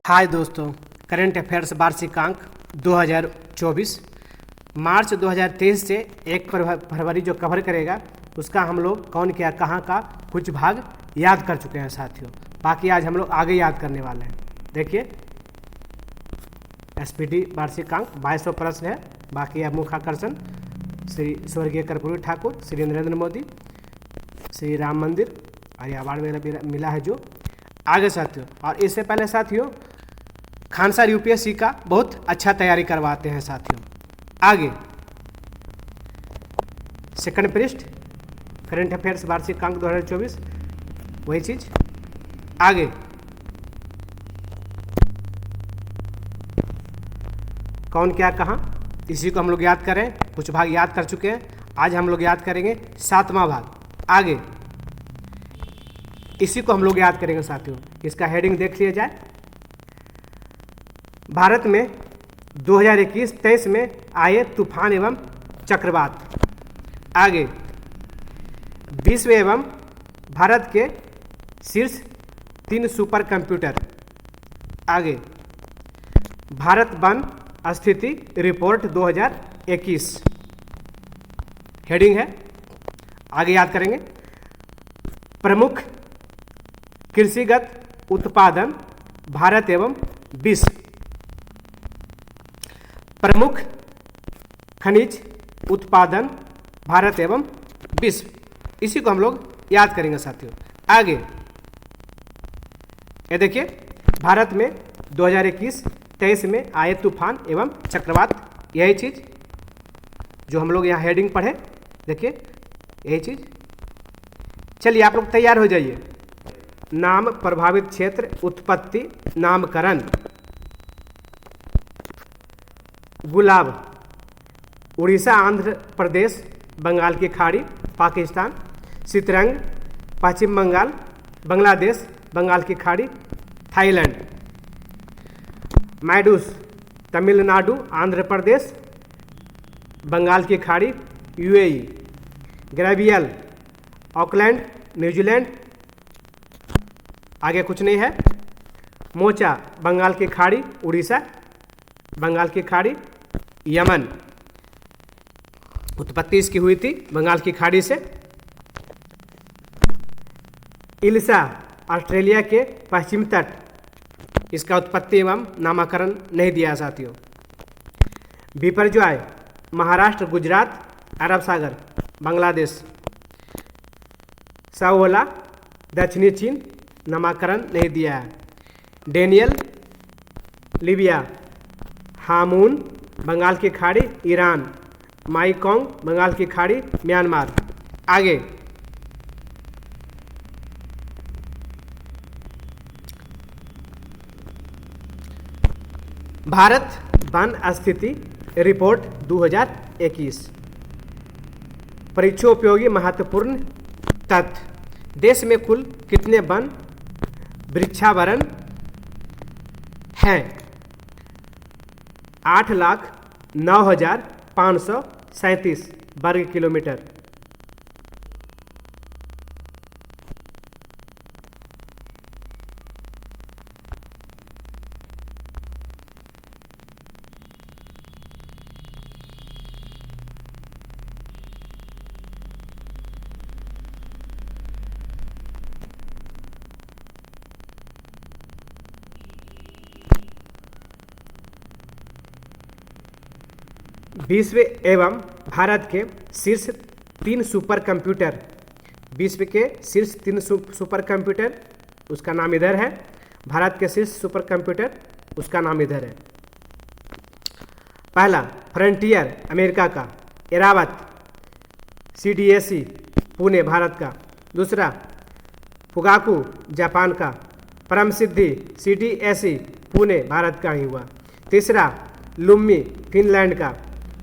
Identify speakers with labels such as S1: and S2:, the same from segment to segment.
S1: हाय दोस्तों, current affairs वार्षिकांक 2024 मार्च 2023 से 1 फरवरी जो कवर करेगा उसका हम लोग कौन क्या कहाँ का कुछ भाग याद कर चुके हैं साथियों। बाकी आज हम लोग आगे याद करने वाले हैं। देखिए, एसपीटी वार्षिकांक 2200 प्रश्न है। बाकी अब मुखाकर्षण श्री स्वर्गीय कर्पूरी ठाकुर, श्री नरेंद्र मोदी, श्री राम मंदिर और ये अवार्ड वगैरह मिला है जो आगे साथियों। और इससे पहले साथियों खानसर यूपीएससी का बहुत अच्छा तैयारी करवाते हैं साथियों। आगे सेकंड पृष्ठ करंट अफेयर्स वार्षिकांक 2024 वही चीज। आगे कौन क्या कहाँ, इसी को हम लोग याद करें। कुछ भाग याद कर चुके हैं, आज हम लोग याद करेंगे 7वां भाग। आगे इसी को हम लोग याद करेंगे साथियों। इसका हेडिंग देख लिया जाए। भारत में 2021-23 में आए तूफान एवं चक्रवात। आगे विश्व एवं भारत के शीर्ष 3 सुपर कंप्यूटर। आगे भारत वन स्थिति रिपोर्ट 2021 हेडिंग है, आगे याद करेंगे। प्रमुख कृषिगत उत्पादन भारत एवं विश्व। प्रमुख खनिज उत्पादन भारत एवं विश्व, इसी को हम लोग याद करेंगे साथियों। आगे ये देखिए, भारत में 2021-23 में आए तूफान एवं चक्रवात, यही चीज जो हम लोग यहाँ हेडिंग पढ़े। देखिए यही चीज। चलिए आप लोग तैयार हो जाइए। नाम प्रभावित क्षेत्र, उत्पत्ति, नामकरण। गुलाब उड़ीसा, आंध्र प्रदेश, बंगाल की खाड़ी, पाकिस्तान। सितरंग पश्चिम बंगाल, बांग्लादेश, बंगाल की खाड़ी, थाईलैंड। मैडूस तमिलनाडु, आंध्र प्रदेश, बंगाल की खाड़ी, यूएई। Gabriel Auckland, New Zealand. आगे कुछ नहीं है। मोचा बंगाल की खाड़ी, उड़ीसा, बंगाल की खाड़ी, यमन। उत्पत्ति इसकी हुई थी बंगाल की खाड़ी से। इल्सा ऑस्ट्रेलिया के पश्चिमी तट, इसका उत्पत्ति एवं नामकरण नहीं दिया साथियों। बिपरजॉय महाराष्ट्र, गुजरात, अरब सागर, बांग्लादेश। साओला दक्षिणी चीन, नामकरण नहीं दिया है। Daniel Libya. हामून बंगाल की खाड़ी, ईरान। माईकोंग बंगाल की खाड़ी, म्यांमार। आगे भारत वन स्थिति रिपोर्ट 2021। परीक्षोपयोगी महत्वपूर्ण तथ्य। देश में कुल कितने वन वृक्षावरण हैं? 8,09,537 वर्ग किलोमीटर। विश्व एवं भारत के शीर्ष 3 सुपर कंप्यूटर। विश्व के शीर्ष 3 सुपर कंप्यूटर, उसका नाम इधर है। भारत के शीर्ष सुपर कंप्यूटर, उसका नाम इधर है। पहला फ्रंटियर अमेरिका का, एरावत CDSE पुणे भारत का। दूसरा फुगाकू जापान का, परम सिद्धि CDSE पुणे भारत का ही हुआ। तीसरा लुम्मी फिनलैंड का।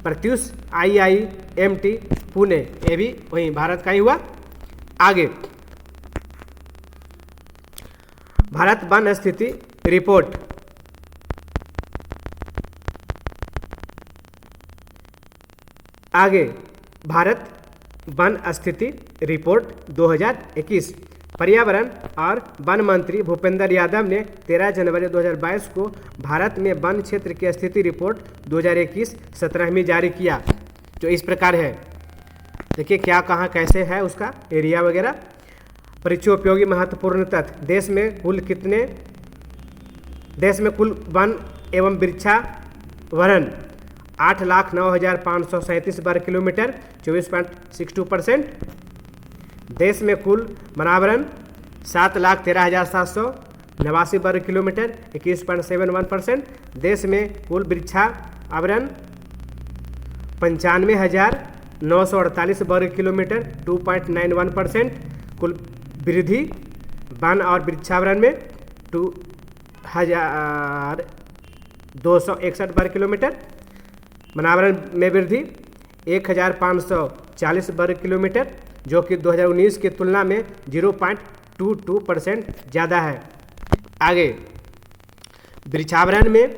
S1: प्रत्यूष IIMT पुणे, ये भी वहीं भारत का ही हुआ। आगे भारत वन स्थिति रिपोर्ट। आगे भारत वन स्थिति रिपोर्ट 2021 पर्यावरण और वन मंत्री भूपेंद्र यादव ने 13 जनवरी 2022 को भारत में वन क्षेत्र की स्थिति रिपोर्ट 2021 17वीं जारी किया, जो इस प्रकार है। देखिए क्या कहाँ कैसे है उसका एरिया वगैरह। परिचयोपयोगी महत्वपूर्ण तथ्य, देश में कुल वन एवं वृक्षावरण 8,09,537 वर्ग किलोमीटर 24.62%। देश में कुल वनावरण 7,13,789 वर्ग किलोमीटर 21.71%। देश में कुल वृक्षावरण 95,948 वर्ग किलोमीटर 2.91%। कुल वृद्धि वन और वृक्षावरण में 2,261 वर्ग किलोमीटर, वनावरण में वृद्धि 1,540 वर्ग किलोमीटर, जो कि 2019 की तुलना में 0.22% ज़्यादा है। आगे वृक्षावरण में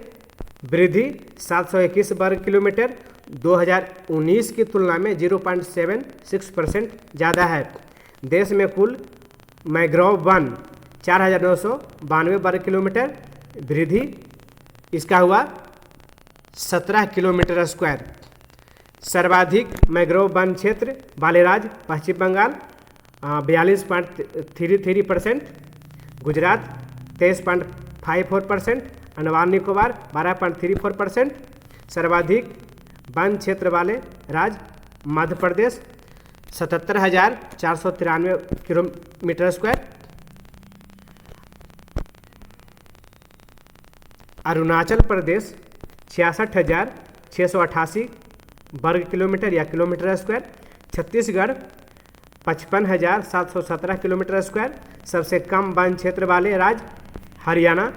S1: वृद्धि 721 वर्ग किलोमीटर 2019 की तुलना में 0.76% ज़्यादा है। देश में कुल मैंग्रोव वन 4,992 वर्ग किलोमीटर, वृद्धि इसका हुआ 17 किलोमीटर स्क्वायर। सर्वाधिक मैंग्रोव वन क्षेत्र वाले राज्य पश्चिम बंगाल 42.33%, गुजरात 23.54%, अंडमान निकोबार 12.34%। सर्वाधिक वन क्षेत्र वाले राज्य मध्य प्रदेश 77,493 किलोमीटर स्क्वायर, अरुणाचल प्रदेश 66,688 वर्ग किलोमीटर या kilometre square, Chhattisgarh 55,717 kilometre square. सबसे कम वन क्षेत्र वाले राज्य हरियाणा,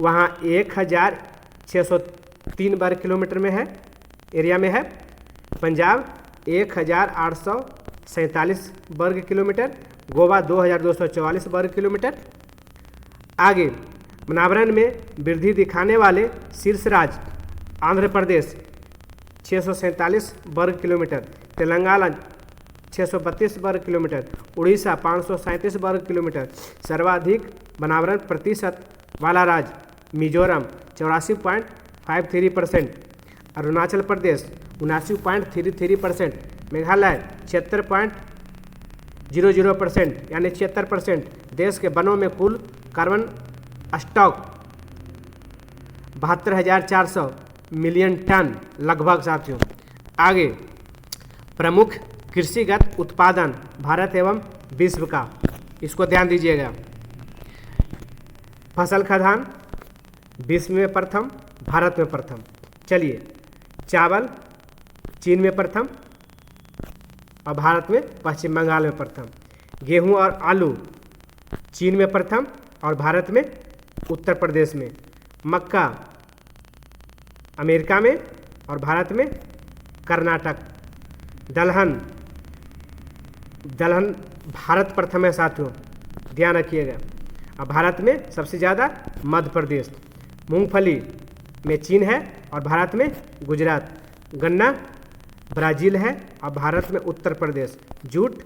S1: वहाँ 1,603 वर्ग किलोमीटर में है, एरिया में है। पंजाब 1,847 वर्ग किलोमीटर, गोवा 2,244 वर्ग किलोमीटर। आगे वनावरण में वृद्धि दिखाने वाले शीर्ष राज्य आंध्र प्रदेश 647 वर्ग किलोमीटर, तेलंगाना 632 वर्ग किलोमीटर, उड़ीसा 537 वर्ग किलोमीटर। सर्वाधिक वनावरण प्रतिशत वाला राज्य मिजोरम 84.53%, अरुणाचल प्रदेश 79.33%, मेघालय 76.00% यानी 76%। देश के वनों में कुल कार्बन स्टॉक 72,400 मिलियन टन लगभग साथियों। आगे प्रमुख कृषिगत उत्पादन भारत एवं विश्व का, इसको ध्यान दीजिएगा। फसल खाद्यान्न विश्व में प्रथम, भारत में प्रथम। चलिए, चावल चीन में प्रथम और भारत में पश्चिम बंगाल में प्रथम। गेहूं और आलू चीन में प्रथम और भारत में उत्तर प्रदेश में। मक्का अमेरिका में और भारत में कर्नाटक। दलहन भारत प्रथम है साथियों, ध्यान रखिएगा। और भारत में सबसे ज़्यादा मध्य प्रदेश। मूंगफली में चीन है और भारत में गुजरात। गन्ना ब्राज़ील है और भारत में उत्तर प्रदेश। जूट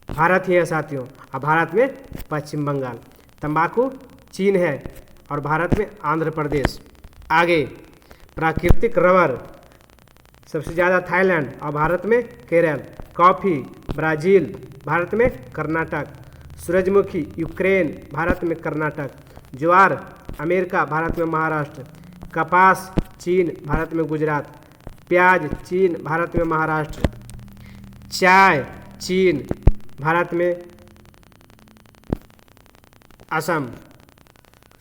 S1: भारत ही है साथियों और भारत में पश्चिम बंगाल। तंबाकू चीन है और भारत में आंध्र प्रदेश। आगे प्राकृतिक रबर सबसे ज़्यादा थाईलैंड और भारत में केरल। कॉफ़ी ब्राज़ील, भारत में कर्नाटक। सूरजमुखी यूक्रेन, भारत में कर्नाटक। ज्वार अमेरिका, भारत में महाराष्ट्र। कपास चीन, भारत में गुजरात। प्याज चीन, भारत में महाराष्ट्र। चाय चीन, भारत में असम।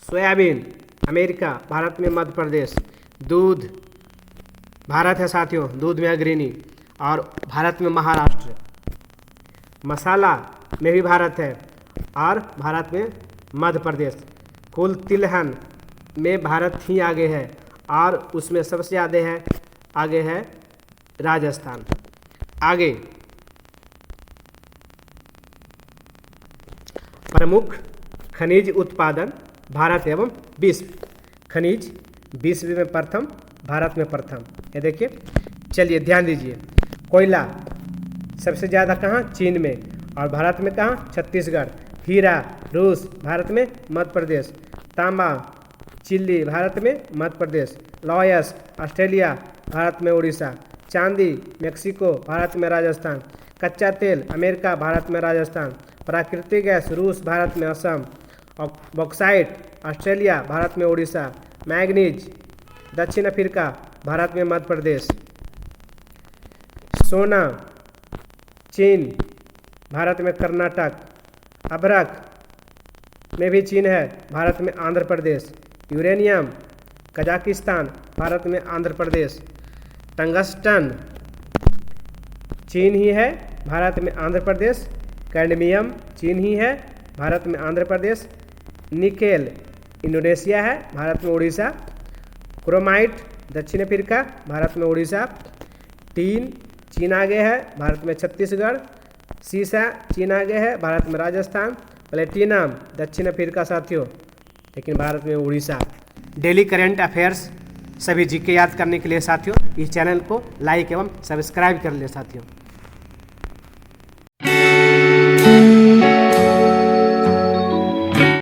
S1: सोयाबीन अमेरिका, भारत में मध्य प्रदेश। दूध भारत है साथियों, दूध में अग्रणी और भारत में महाराष्ट्र। मसाला में भी भारत है और भारत में मध्य प्रदेश। कुल तिलहन में भारत ही आगे है और उसमें सबसे आगे है राजस्थान। आगे प्रमुख खनिज उत्पादन भारत एवं विश्व। खनिज विश्व में प्रथम, भारत में प्रथम। ये देखिए, चलिए ध्यान दीजिए। कोयला सबसे ज़्यादा कहाँ? चीन में। और भारत में कहाँ? छत्तीसगढ़। हीरा रूस, भारत में मध्य प्रदेश। तांबा चिली, भारत में मध्य प्रदेश। लॉयस ऑस्ट्रेलिया, भारत में उड़ीसा। चांदी मेक्सिको, भारत में राजस्थान। कच्चा तेल अमेरिका, भारत में राजस्थान। प्राकृतिक गैस रूस, भारत में असम। बॉक्साइट ऑस्ट्रेलिया, भारत में उड़ीसा। मैग्नीज दक्षिण अफ्रीका, भारत में मध्य प्रदेश। सोना चीन, भारत में कर्नाटक। अभ्रक में भी चीन है, भारत में आंध्र प्रदेश। यूरेनियम कजाकिस्तान, भारत में आंध्र प्रदेश। टंगस्टन चीन ही है, भारत में आंध्र प्रदेश। कैडमियम चीन ही है, भारत में आंध्र प्रदेश। निकेल इंडोनेशिया है, भारत में उड़ीसा। क्रोमाइट दक्षिण अफ्रीका, भारत में उड़ीसा। टीन चीन आगे है, भारत में छत्तीसगढ़। सीसा चीन आगे है, भारत में राजस्थान। प्लेटिनम दक्षिण अफ्रीका साथियों, लेकिन भारत में उड़ीसा। डेली करंट अफेयर्स सभी जीके याद करने के लिए साथियों इस चैनल को लाइक एवं सब्सक्राइब कर ले साथियों।